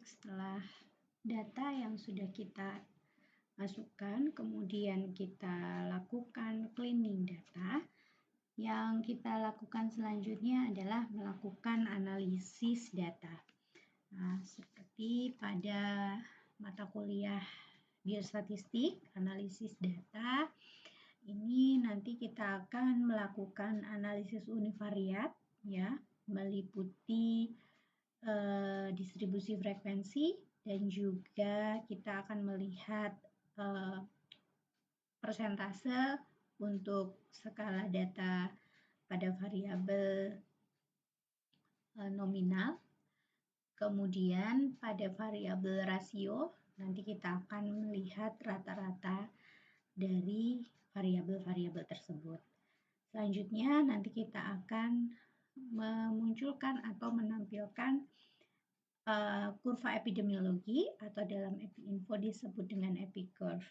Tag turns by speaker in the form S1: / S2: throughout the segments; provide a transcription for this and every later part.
S1: Baik, setelah data yang sudah kita masukkan, kemudian kita lakukan cleaning data, yang kita lakukan selanjutnya adalah melakukan analisis data. Nah, seperti pada mata kuliah biostatistik, analisis data, ini nanti kita akan melakukan analisis univariat, ya, meliputi distribusi frekuensi, dan juga kita akan melihat persentase untuk skala data pada variabel nominal. Kemudian pada variabel rasio nanti kita akan melihat rata-rata dari variabel-variabel tersebut. Selanjutnya nanti kita akan memunculkan atau menampilkan kurva epidemiologi atau dalam EpiInfo disebut dengan EpiCurve.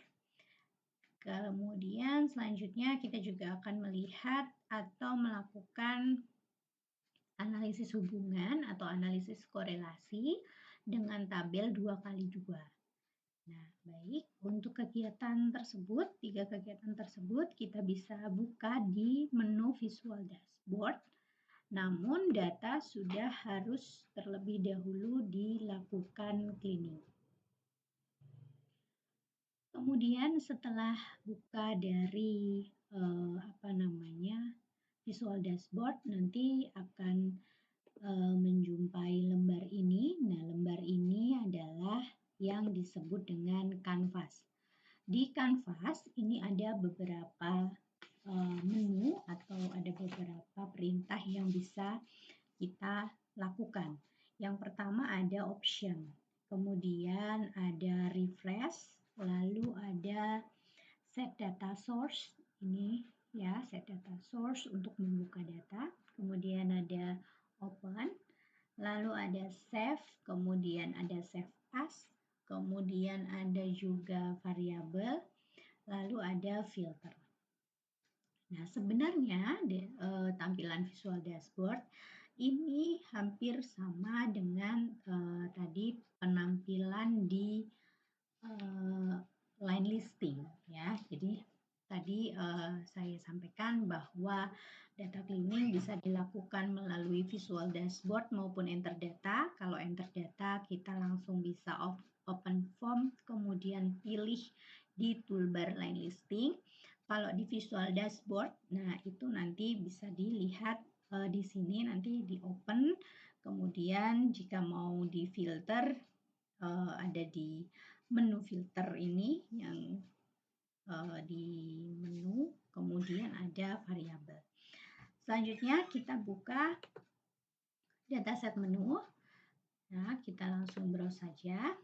S1: Kemudian selanjutnya kita juga akan melihat atau melakukan analisis hubungan atau analisis korelasi dengan tabel 2x2. Nah, baik, untuk kegiatan tersebut, 3 kegiatan tersebut kita bisa buka di menu Visual Dashboard. Namun data sudah harus terlebih dahulu dilakukan cleaning. Kemudian setelah buka dari Visual Dashboard, nanti akan menjumpai lembar ini. Nah, lembar ini adalah yang disebut dengan kanvas. Di kanvas ini ada beberapa menu atau ada beberapa perintah yang bisa kita lakukan. Yang pertama ada option, kemudian ada refresh, lalu ada set data source, ini ya, set data source untuk membuka data, kemudian ada open, lalu ada save, kemudian ada save as, kemudian ada juga variabel, lalu ada filter. Nah, sebenarnya tampilan Visual Dashboard ini hampir sama dengan tadi penampilan di line listing, ya. Jadi tadi saya sampaikan bahwa data cleaning bisa dilakukan melalui Visual Dashboard maupun enter data. Kalau enter data kita langsung bisa open form, kemudian pilih di toolbar line listing. Kalau di Visual Dashboard, nah itu nanti bisa dilihat di sini nanti di open, kemudian jika mau di filter ada di menu filter ini yang di menu, kemudian ada variabel. Selanjutnya kita buka dataset menu. Nah, kita langsung browse saja.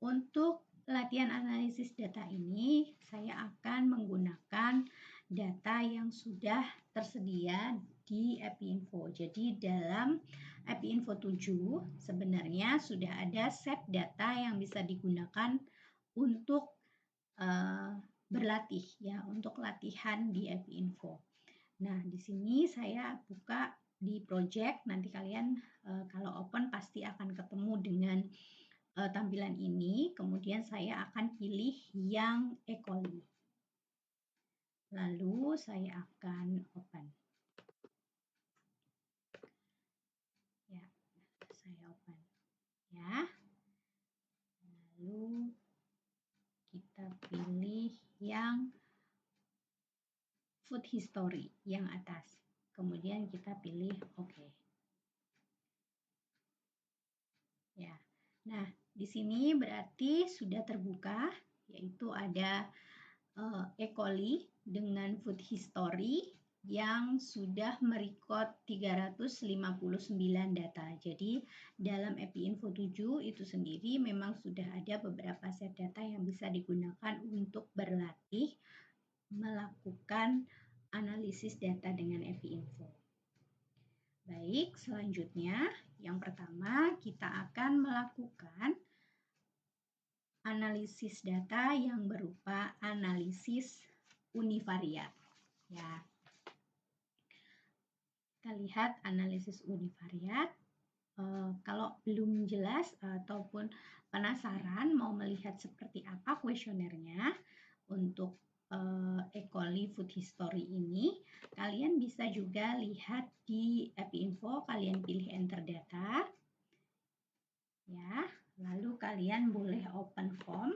S1: Untuk latihan analisis data ini, saya akan menggunakan data yang sudah tersedia di EpiInfo. Jadi dalam EpiInfo 7 sebenarnya sudah ada set data yang bisa digunakan untuk berlatih, ya, untuk latihan di EpiInfo. Nah, di sini saya buka di project, nanti kalian kalau open pasti akan ketemu dengan tampilan ini, kemudian saya akan pilih yang Ecoli. Lalu saya akan open. Ya, saya open. Ya. Lalu kita pilih yang food history yang atas. Kemudian kita pilih OK. Ya. Nah, di sini berarti sudah terbuka, yaitu ada Ecoli dengan food history yang sudah merecord 359 data. Jadi dalam EpiInfo 7 itu sendiri memang sudah ada beberapa set data yang bisa digunakan untuk berlatih melakukan analisis data dengan EpiInfo. Baik, selanjutnya yang pertama kita akan melakukan analisis data yang berupa analisis univariat. Ya. Kita lihat analisis univariat. kalau belum jelas ataupun penasaran mau melihat seperti apa kuesionernya untuk E. coli food history ini, kalian bisa juga lihat di Epinfo, kalian pilih enter data. Ya, lalu kalian boleh open form,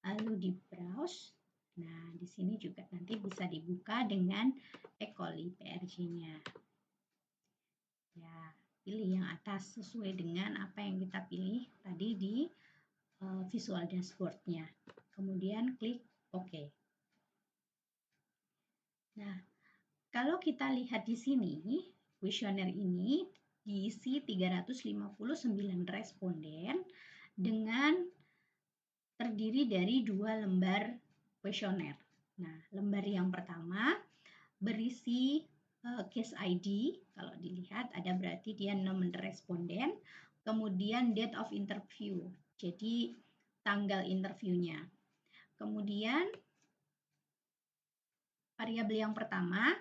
S1: lalu di browse. Nah, di sini juga nanti bisa dibuka dengan E. coli PRG-nya. Ya, pilih yang atas sesuai dengan apa yang kita pilih tadi di visual dashboard-nya. Kemudian klik OK. Nah, kalau kita lihat di sini, kuesioner ini diisi 359 responden dengan terdiri dari 2 lembar kuesioner. Nah, lembar yang pertama berisi case ID, kalau dilihat ada berarti dia 6 responden, kemudian date of interview, jadi tanggal interviewnya. Kemudian variabel yang pertama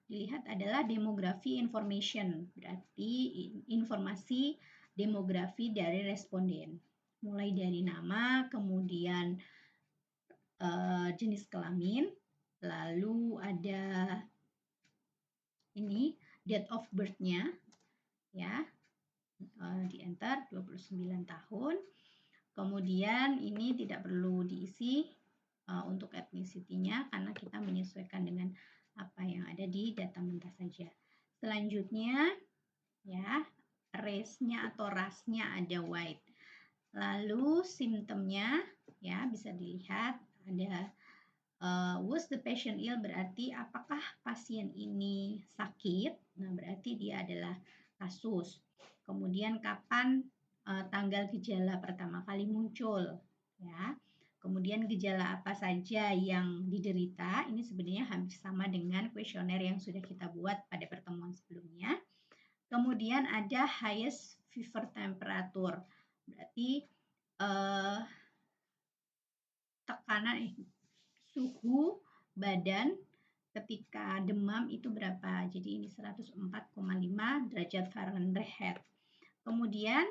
S1: dilihat adalah demografi information, berarti informasi demografi dari responden. Mulai dari nama, kemudian jenis kelamin, lalu ada ini date of birth-nya, ya, di enter 29 tahun. Kemudian ini tidak perlu diisi untuk ethnicity-nya karena kita menyesuaikan dengan apa yang ada di data mentah saja. Selanjutnya, ya, race-nya atau ras-nya ada white. Lalu simptomnya, ya, bisa dilihat ada was the patient ill, berarti apakah pasien ini sakit? Nah, berarti dia adalah kasus. Kemudian kapan tanggal gejala pertama kali muncul, ya. Kemudian gejala apa saja yang diderita, ini sebenarnya hampir sama dengan kuesioner yang sudah kita buat pada pertemuan sebelumnya. Kemudian ada highest fever temperature, berarti tekanan suhu badan ketika demam itu berapa. Jadi ini 104,5 derajat Fahrenheit. Kemudian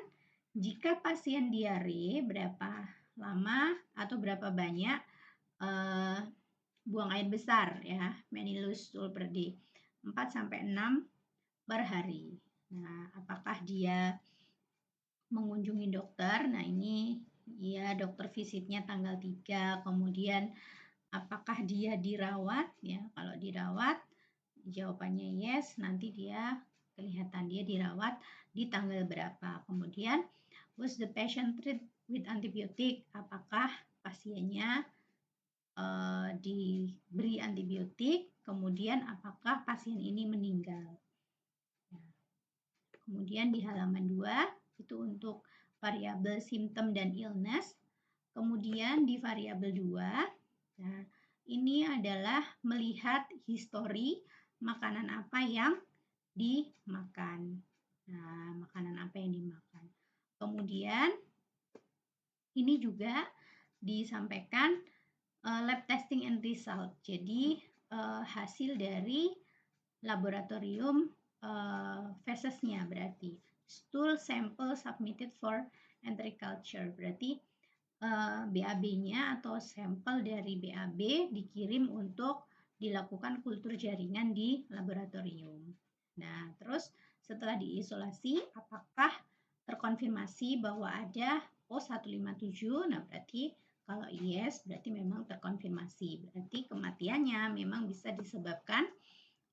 S1: jika pasien diare, berapa lama atau berapa banyak buang air besar, ya, many loose stool per day, 4 sampai 6 per hari. Nah, apakah dia mengunjungi dokter? Nah, ini ya dokter visitnya tanggal 3, kemudian apakah dia dirawat, ya, kalau dirawat jawabannya yes, nanti dia kelihatan dia dirawat di tanggal berapa. Kemudian was the patient treated with antibiotic, apakah pasiennya diberi antibiotik, kemudian apakah pasien ini meninggal. Kemudian di halaman 2 itu untuk variabel symptom dan illness. Kemudian di variabel 2, nah, ini adalah melihat histori makanan apa yang dimakan. Nah, makanan apa yang dimakan. Kemudian ini juga disampaikan lab testing and result. Jadi hasil dari laboratorium fesesnya, berarti stool sample submitted for entry culture, berarti BAB-nya atau sampel dari BAB dikirim untuk dilakukan kultur jaringan di laboratorium. Nah, terus setelah diisolasi, apakah terkonfirmasi bahwa ada O157? Nah, berarti kalau yes, berarti memang terkonfirmasi. Berarti kematiannya memang bisa disebabkan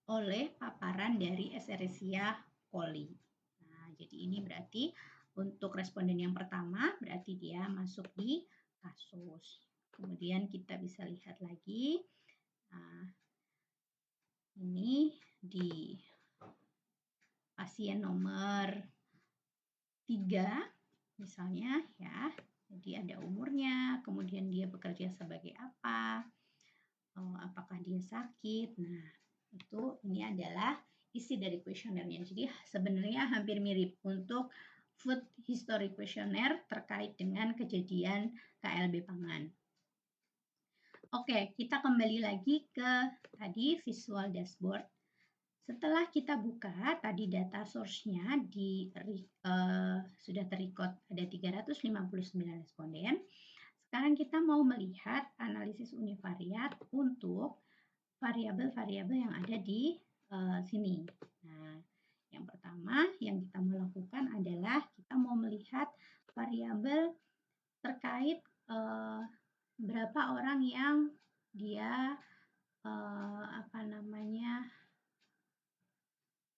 S1: oleh paparan dari Escherichia coli. Nah, jadi ini berarti untuk responden yang pertama berarti dia masuk di kasus. Kemudian kita bisa lihat lagi. Nah, ini di pasien nomor 3 misalnya, ya. Jadi ada umurnya, kemudian dia bekerja sebagai apa, apakah dia sakit. Nah, itu ini adalah isi dari kuesionernya. Jadi sebenarnya hampir mirip untuk food history questionnaire terkait dengan kejadian KLB pangan. Oke, kita kembali lagi ke tadi visual dashboard. Setelah kita buka, tadi data source-nya sudah terrecord ada 359 responden. Sekarang kita mau melihat analisis univariat untuk variabel-variabel yang ada di sini. Nah, yang pertama yang kita mau lakukan adalah kita mau melihat variabel terkait berapa orang yang dia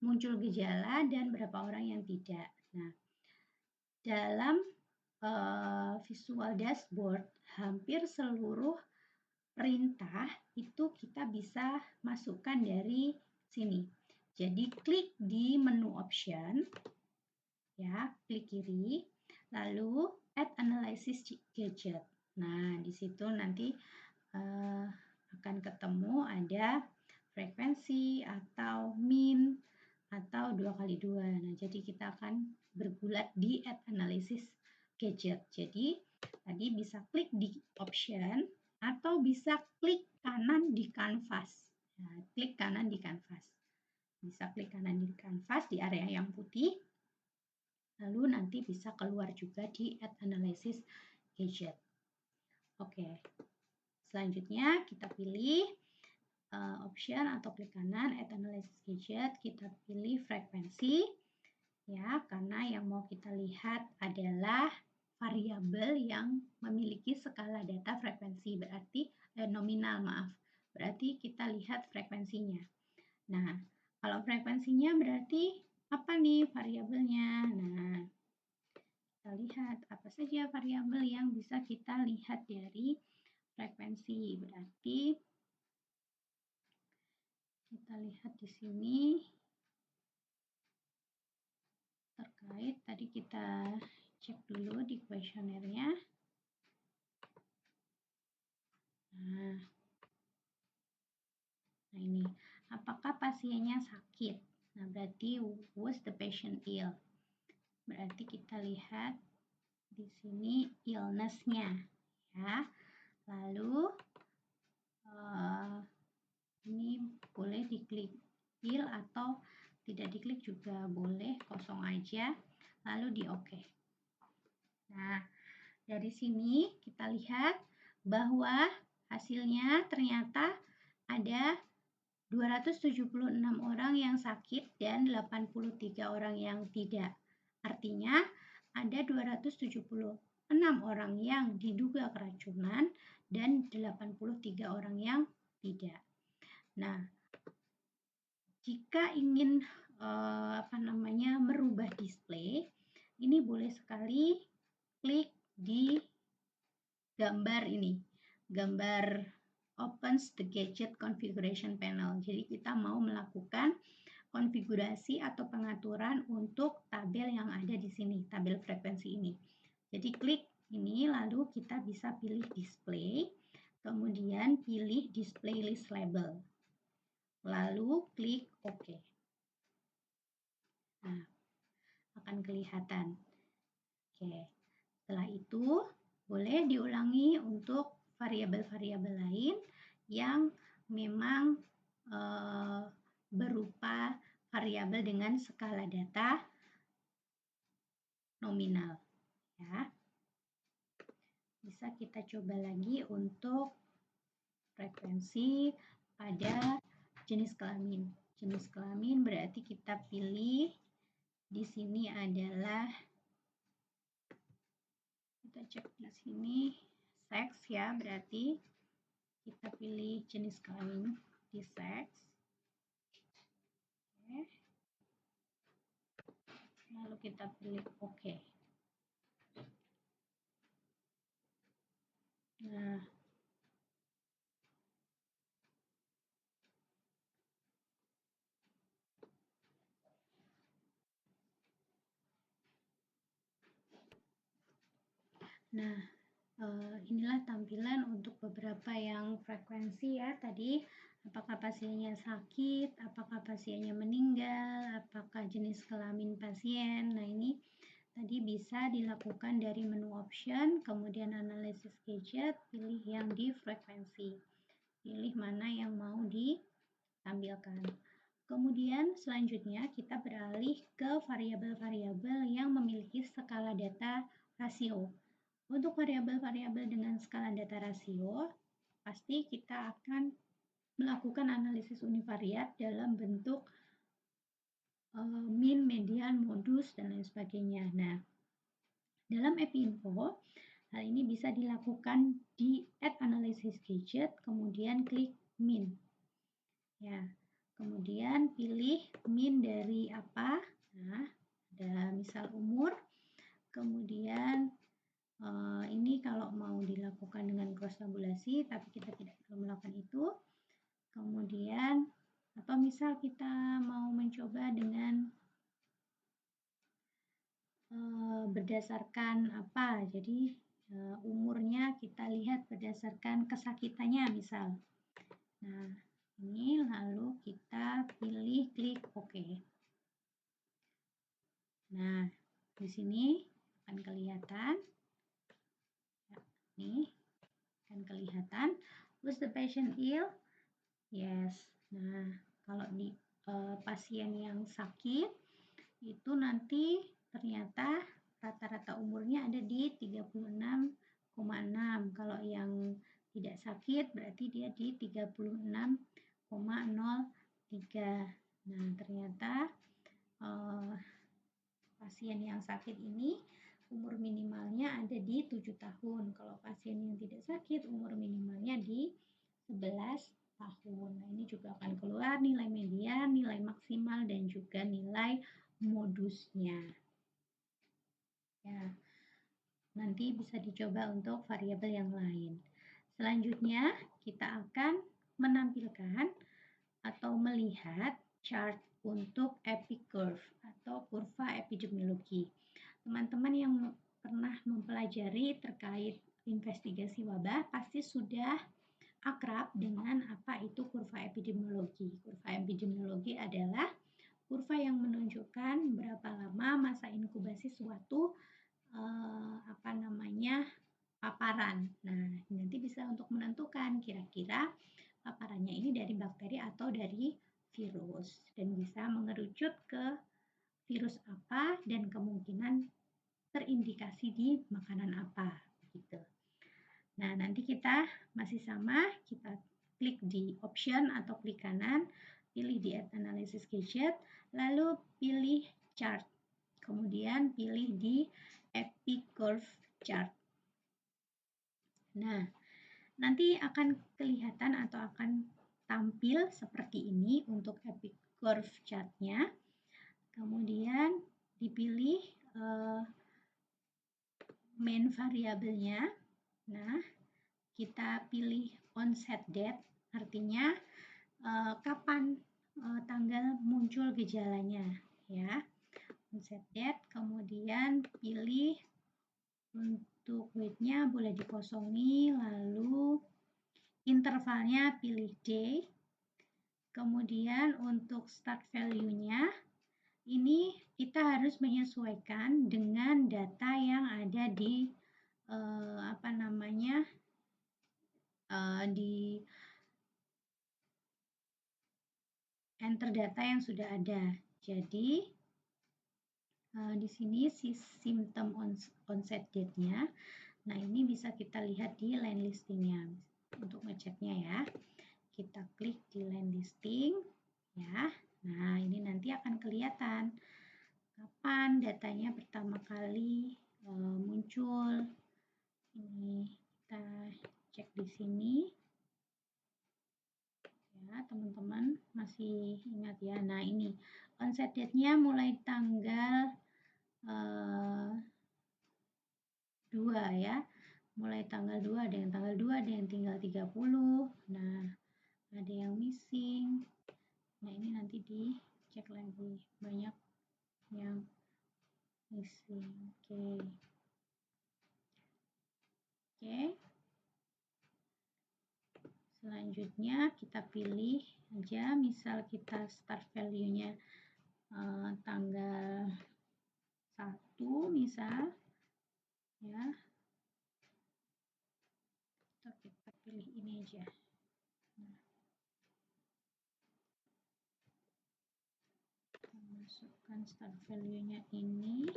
S1: muncul gejala dan berapa orang yang tidak. Nah, dalam visual dashboard hampir seluruh perintah itu kita bisa masukkan dari sini. Jadi klik di menu option, ya, klik kiri, lalu add analysis gadget. Nah, di situ nanti akan ketemu ada frekuensi atau mean atau 2x2. Nah, jadi kita akan bergulat di add analysis gadget. Jadi tadi bisa klik di option atau bisa klik kanan di canvas. Nah, klik kanan di canvas. Bisa klik kanan di canvas di area yang putih. Lalu nanti bisa keluar juga di add analysis gadget. Oke. Selanjutnya kita pilih option atau klik kanan add analysis gadget, kita pilih frekuensi ya, karena yang mau kita lihat adalah variabel yang memiliki skala data frekuensi, berarti nominal, maaf. Berarti kita lihat frekuensinya. Nah, kalau frekuensinya berarti apa nih variabelnya? Nah, kita lihat apa saja variabel yang bisa kita lihat dari frekuensi. Berarti kita lihat di sini terkait tadi kita cek dulu di kuesionernya. Nah, ini apakah pasiennya sakit? Nah, berarti was the patient ill? Berarti kita lihat di sini illness-nya ya. Lalu ini boleh diklik ill atau tidak diklik juga boleh, kosong aja, lalu di OK. Nah, dari sini kita lihat bahwa hasilnya ternyata ada 276 orang yang sakit dan 83 orang yang tidak. Artinya ada 276 orang yang diduga keracunan dan 83 orang yang tidak. Nah, jika ingin merubah display, ini boleh sekali klik di gambar ini, gambar opens the gadget configuration panel. Jadi kita mau melakukan konfigurasi atau pengaturan untuk tabel yang ada di sini, tabel frekuensi ini. Jadi klik ini, lalu kita bisa pilih display, kemudian pilih display list label, lalu klik OK. Nah, akan kelihatan. Oke, setelah itu boleh diulangi untuk variabel-variabel lain yang memang berupa variabel dengan skala data nominal ya. Bisa kita coba lagi untuk frekuensi pada jenis kelamin. Jenis kelamin berarti kita pilih di sini adalah, kita cek di sini seks ya, berarti kita pilih jenis kelamin di seks. Oke. Lalu kita pilih OK. Nah, inilah tampilan untuk beberapa yang frekuensi ya tadi. Apakah pasiennya sakit, apakah pasiennya meninggal, apakah jenis kelamin pasien. Nah, ini tadi bisa dilakukan dari menu option, kemudian analisis gadget, pilih yang di frekuensi. Pilih mana yang mau ditampilkan. Kemudian selanjutnya kita beralih ke variabel-variabel yang memiliki skala data rasio. Untuk variabel-variabel dengan skala data rasio, pasti kita akan melakukan analisis univariat dalam bentuk min, median, modus, dan lain sebagainya. Nah, dalam EpiInfo, hal ini bisa dilakukan di Add Analysis Gadget, kemudian klik min. Ya, kemudian pilih min dari apa. Nah, ada misal umur. Kemudian ini kalau mau dilakukan dengan cross tabulasi, tapi kita tidak perlu melakukan itu. Kemudian, atau misal kita mau mencoba dengan berdasarkan apa, jadi umurnya kita lihat berdasarkan kesakitannya misal. Nah, ini lalu kita pilih klik OK. Nah, di sini akan kelihatan. Nih, akan kelihatan. Was the patient ill? Yes. Nah, kalau di pasien yang sakit itu nanti ternyata rata-rata umurnya ada di 36,6. Kalau yang tidak sakit berarti dia di 36,03. Nah, ternyata pasien yang sakit ini umur minimalnya ada di 7 tahun. Kalau pasien yang tidak sakit umur minimalnya di 11 tahun. Nah, ini juga akan keluar nilai median, nilai maksimal, dan juga nilai modusnya. Ya, nanti bisa dicoba untuk variabel yang lain. Selanjutnya, kita akan menampilkan atau melihat chart untuk epi curve atau kurva epidemiologi. Teman-teman yang pernah mempelajari terkait investigasi wabah pasti sudah akrab dengan apa itu kurva epidemiologi. Kurva epidemiologi adalah kurva yang menunjukkan berapa lama masa inkubasi suatu paparan. Nah, nanti bisa untuk menentukan kira-kira paparannya ini dari bakteri atau dari virus dan bisa mengerucut ke virus apa dan kemungkinan terindikasi di makanan apa gitu. Nah, nanti kita masih sama, kita klik di option atau klik kanan, pilih di Add Analysis Gadget, lalu pilih chart. Kemudian pilih di Epi Curve Chart. Nah, nanti akan kelihatan atau akan tampil seperti ini untuk Epi Curve Chart-nya. Kemudian dipilih main variabelnya. Nah, kita pilih onset date, artinya kapan tanggal muncul gejalanya, ya. Onset date, kemudian pilih untuk weight-nya boleh dikosongi, lalu intervalnya pilih day. Kemudian untuk start value-nya, ini kita harus menyesuaikan dengan data yang ada di di enter data yang sudah ada. Jadi di sini si symptom onset date-nya. Nah, ini bisa kita lihat di line listing-nya. Untuk ngeceknya ya, kita klik di line listing ya. Nah, ini nanti akan kelihatan kapan datanya pertama kali muncul. Ini kita cek di sini. Ya, teman-teman masih ingat ya. Nah, ini onset date-nya mulai tanggal 2 ya. Mulai tanggal 2, ada yang tanggal 2, ada yang tinggal 30. Nah, ada yang missing. Nah, ini nanti dicek lagi. Banyak yang missing. Oke. Selanjutnya kita pilih aja, misal kita start value-nya tanggal 1 misal ya. Kita pilih ini aja. Nah. masukkan start value-nya ini,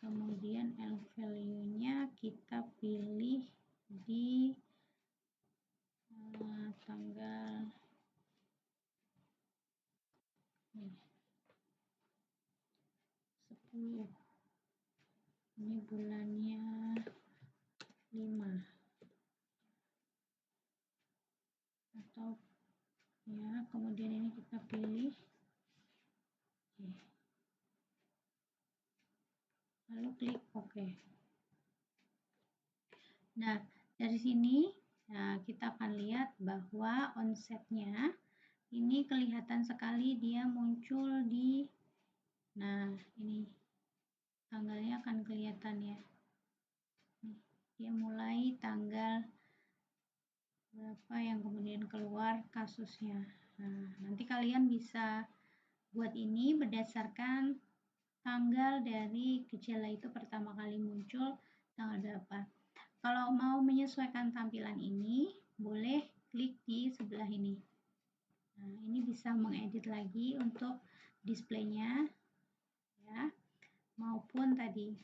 S1: kemudian L value-nya kita pilih di tanggal 10. Ini bulannya 5 atau ya, kemudian ini kita pilih lalu klik OK. Nah, dari sini kita akan lihat bahwa onsetnya ini kelihatan sekali dia muncul di, nah ini tanggalnya akan kelihatan ya. Dia mulai tanggal berapa yang kemudian keluar kasusnya. Nah, nanti kalian bisa buat ini berdasarkan tanggal dari gejala itu pertama kali muncul tanggal berapa. Kalau mau menyesuaikan tampilan ini, boleh klik di sebelah ini. Nah, ini bisa mengedit lagi untuk displaynya, ya, maupun tadi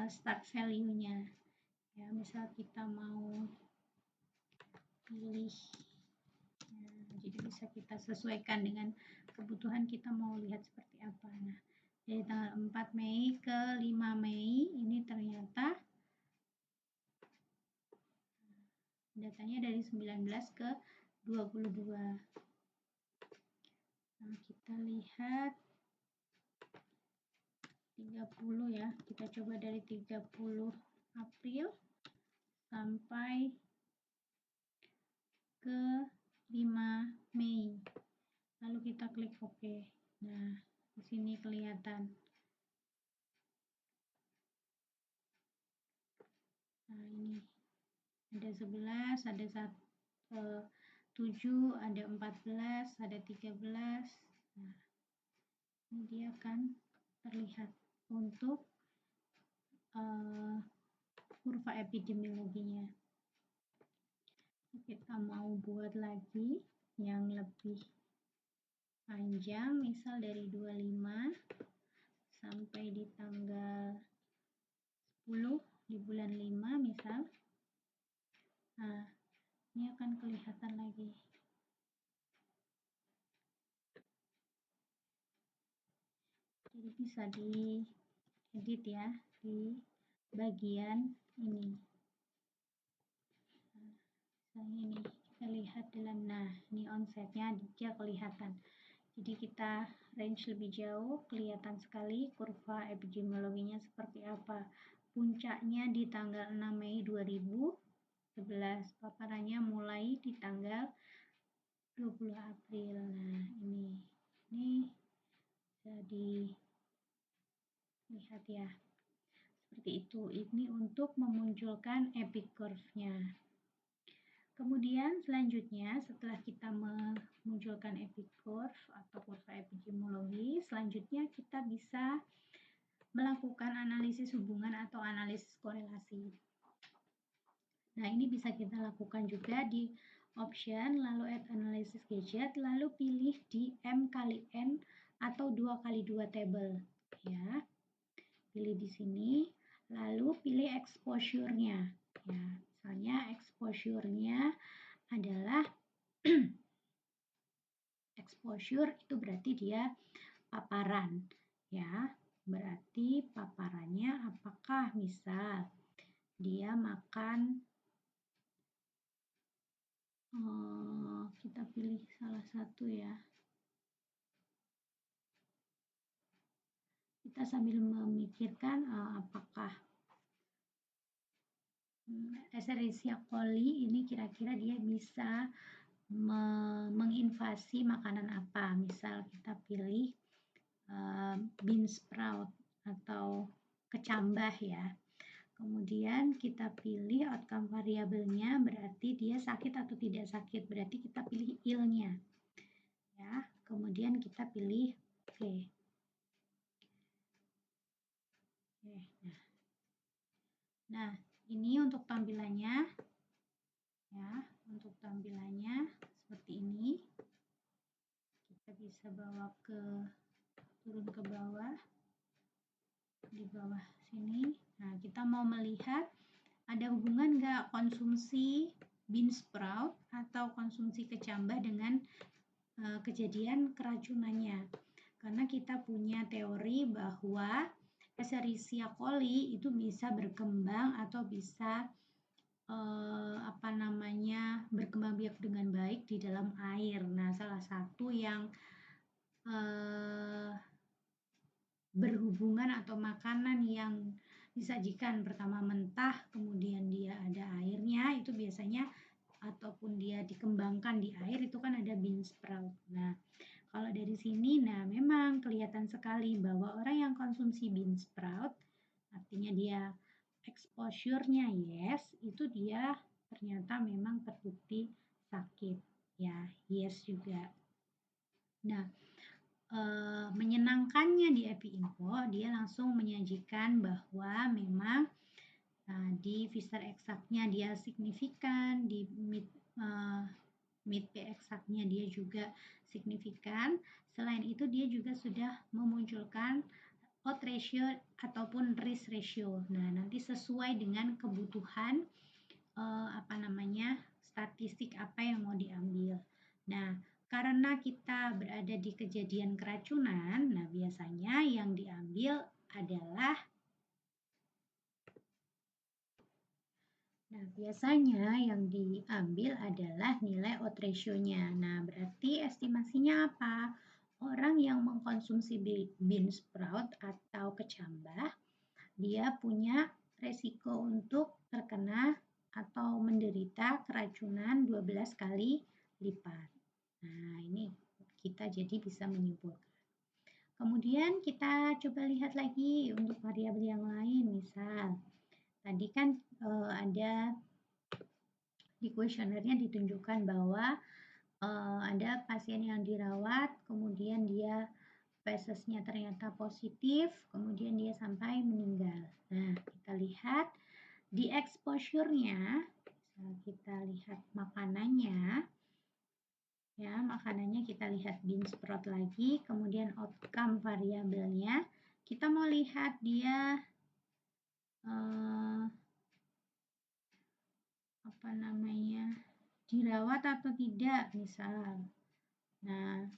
S1: start value-nya. Ya, misal kita mau pilih, jadi bisa kita sesuaikan dengan kebutuhan kita mau lihat seperti apa. Nah, dari tanggal 4 Mei ke 5 Mei ini ternyata datanya dari 19 ke 22. Nah, kita lihat 30 ya. Kita coba dari 30 April sampai ke 5 Mei. Lalu kita klik OK. Nah, di sini kelihatan. Nah, ini ada 11, ada 7, ada 14, ada 13. Nah, ini dia akan terlihat untuk kurva epidemiologinya. Kita mau buat lagi yang lebih panjang, misal dari 25 sampai di tanggal 10 di bulan 5 misal. Nah, ini akan kelihatan lagi. Jadi bisa diedit ya di bagian ini. Nah, misalnya ini kita lihat dalam, nah ini onsetnya dia kelihatan. Jadi kita range lebih jauh, kelihatan sekali kurva epidemiologinya seperti apa. Puncaknya di tanggal 6 Mei 2011, paparannya mulai di tanggal 20 April. Nah, ini jadi lihat ya. Seperti itu. Ini untuk memunculkan epic curve-nya. Kemudian selanjutnya setelah kita memunculkan epic curve atau kurva epidemiologi, selanjutnya kita bisa melakukan analisis hubungan atau analisis korelasi. Nah, ini bisa kita lakukan juga di option, lalu add analysis gadget, lalu pilih di M kali N atau 2 kali 2 table. Ya, pilih di sini, lalu pilih exposure-nya. Ya, misalnya exposure-nya adalah exposure itu berarti dia paparan, ya. Berarti paparannya apakah misal dia makan, kita pilih salah satu ya. Kita sambil memikirkan apakah Escherichia coli ini kira-kira dia bisa menginvasi makanan apa. Misal kita pilih bean sprout atau kecambah ya. Kemudian kita pilih outcome variabelnya, berarti dia sakit atau tidak sakit. Berarti kita pilih il-nya. Ya, kemudian kita pilih oke. Nah, ini untuk tampilannya. Ya, untuk tampilannya seperti ini. Kita bisa bawa ke turun ke bawah, di bawah sini. Nah, kita mau melihat ada hubungan nggak konsumsi bean sprout atau konsumsi kecambah dengan kejadian keracunannya. Karena kita punya teori bahwa Escherichia coli itu bisa berkembang atau bisa berkembang biak dengan baik di dalam air. Nah, salah satu yang berhubungan atau makanan yang disajikan pertama mentah, kemudian dia ada airnya, itu biasanya ataupun dia dikembangkan di air itu kan ada bean sprout. Nah, kalau dari sini, nah memang kelihatan sekali bahwa orang yang konsumsi bean sprout, artinya dia exposure-nya yes, itu dia ternyata memang terbukti sakit. Ya, yes juga. Nah, menyenangkannya di Epi Info, dia langsung menyajikan bahwa memang di Pfizer eksaknya dia signifikan, di MID-P eksaknya dia juga signifikan. Selain itu dia juga sudah memunculkan odds ratio ataupun risk ratio. Nah, nanti sesuai dengan kebutuhan statistik apa yang mau diambil. Nah, karena kita berada di kejadian keracunan, nah biasanya yang diambil adalah nilai odds ratio-nya. Nah, berarti estimasinya apa? Orang yang mengkonsumsi bean sprout atau kecambah, dia punya resiko untuk terkena atau menderita keracunan 12 kali lipat. Nah, ini kita jadi bisa menyimpulkan. Kemudian kita coba lihat lagi untuk variabel yang lain. Misal, tadi kan ada di kuesionernya ditunjukkan bahwa ada pasien yang dirawat, kemudian dia fesesnya ternyata positif, kemudian dia sampai meninggal. Nah, kita lihat di exposure-nya, kita lihat makanannya, ya makanannya kita lihat bean sprout lagi, kemudian outcome variabelnya, kita mau lihat dia dirawat atau tidak, misal. Nah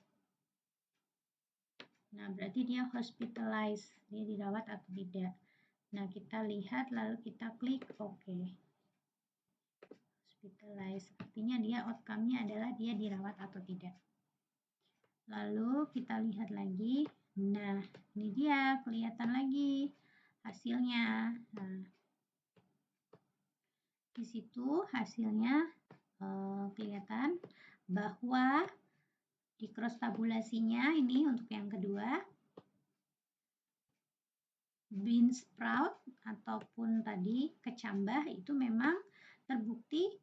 S1: berarti dia hospitalized, dia dirawat atau tidak. Nah, kita lihat lalu kita klik OK. Hospitalized, artinya dia outcome-nya adalah dia dirawat atau tidak. Lalu kita lihat lagi. Nah, ini dia kelihatan lagi hasilnya. Nah, di situ hasilnya kelihatan bahwa di cross tabulasinya ini untuk yang kedua, bean sprout ataupun tadi kecambah itu memang terbukti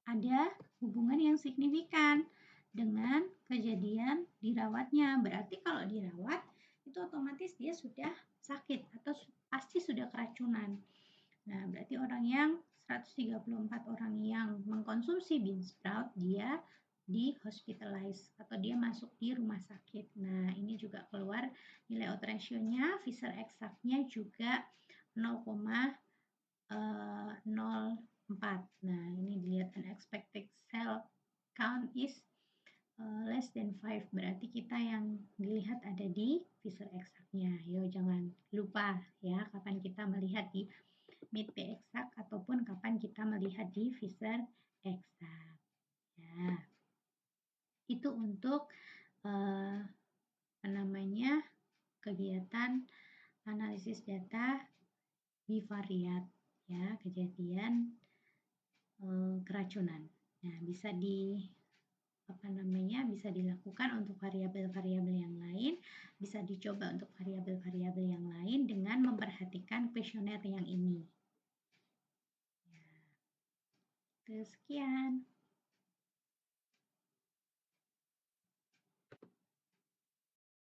S1: ada hubungan yang signifikan dengan kejadian dirawatnya. Berarti kalau dirawat itu otomatis dia sudah sakit atau pasti sudah keracunan. Nah, berarti orang yang 134 orang yang mengkonsumsi bean sprout dia di hospitalize atau dia masuk di rumah sakit. Nah, ini juga keluar nilai odds ratio-nya, Pfizer eksaknya juga 0,04. Nah, ini dilihat unexpected cell count is less than 5. Berarti kita yang dilihat ada di Pfizer eksaknya. Yo, jangan lupa ya kapan kita melihat di MID-P eksak ataupun kapan kita melihat di Pfizer eksak. Ya. Itu untuk kegiatan analisis data bivariat ya, kejadian keracunan. Nah, bisa dilakukan untuk variabel-variabel yang lain, bisa dicoba untuk variabel-variabel yang lain dengan memperhatikan kuesioner yang ini. Ya. Sekian.